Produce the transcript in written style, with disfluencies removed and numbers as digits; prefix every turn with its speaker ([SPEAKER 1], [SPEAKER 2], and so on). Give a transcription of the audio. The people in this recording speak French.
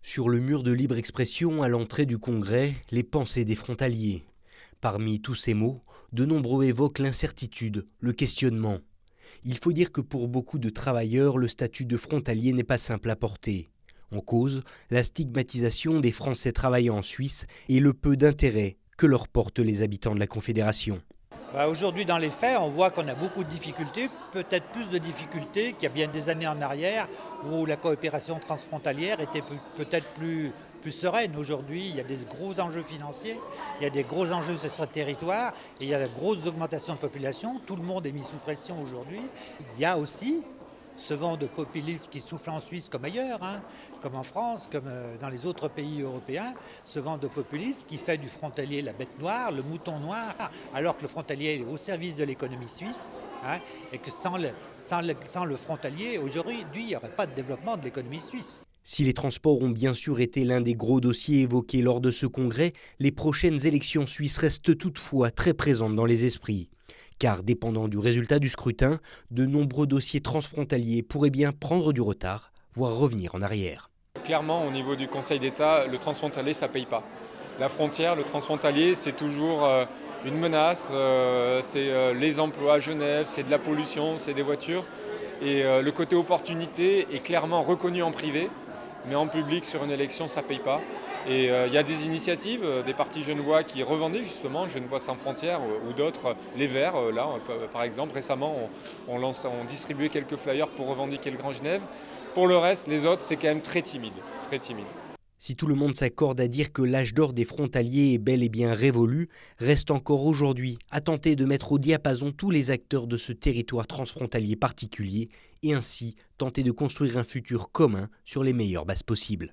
[SPEAKER 1] Sur le mur de libre expression à l'entrée du Congrès, les pensées des frontaliers. Parmi tous ces mots, de nombreux évoquent l'incertitude, le questionnement. Il faut dire que pour beaucoup de travailleurs, le statut de frontalier n'est pas simple à porter. En cause, la stigmatisation des Français travaillant en Suisse et le peu d'intérêt que leur portent les habitants de la Confédération.
[SPEAKER 2] Aujourd'hui, dans les faits, on voit qu'on a beaucoup de difficultés, peut-être plus de difficultés qu'il y a bien des années en arrière où la coopération transfrontalière était peut-être plus sereine. Aujourd'hui, il y a des gros enjeux financiers, il y a des gros enjeux sur ce territoire et il y a de grosses augmentations de population. Tout le monde est mis sous pression aujourd'hui. Il y a aussi ce vent de populisme qui souffle en Suisse comme ailleurs, comme en France, comme dans les autres pays européens, ce vent de populisme qui fait du frontalier la bête noire, le mouton noir, alors que le frontalier est au service de l'économie suisse, et que sans le frontalier, aujourd'hui, il n'y aurait pas de développement de l'économie suisse.
[SPEAKER 1] Si les transports ont bien sûr été l'un des gros dossiers évoqués lors de ce congrès, les prochaines élections suisses restent toutefois très présentes dans les esprits. Car, dépendant du résultat du scrutin, de nombreux dossiers transfrontaliers pourraient bien prendre du retard, voire revenir en arrière.
[SPEAKER 3] Clairement, au niveau du Conseil d'État, le transfrontalier, ça ne paye pas. La frontière, le transfrontalier, c'est toujours une menace, c'est les emplois à Genève, c'est de la pollution, c'est des voitures. Et le côté opportunité est clairement reconnu en privé, mais en public, sur une élection, ça ne paye pas. Et il y a des initiatives, des partis genevois qui revendiquent justement, Genevois sans frontières ou d'autres, les Verts, là par exemple, récemment on distribué quelques flyers pour revendiquer le Grand Genève. Pour le reste, les autres, c'est quand même très timide, très timide.
[SPEAKER 1] Si tout le monde s'accorde à dire que l'âge d'or des frontaliers est bel et bien révolu, reste encore aujourd'hui à tenter de mettre au diapason tous les acteurs de ce territoire transfrontalier particulier et ainsi tenter de construire un futur commun sur les meilleures bases possibles.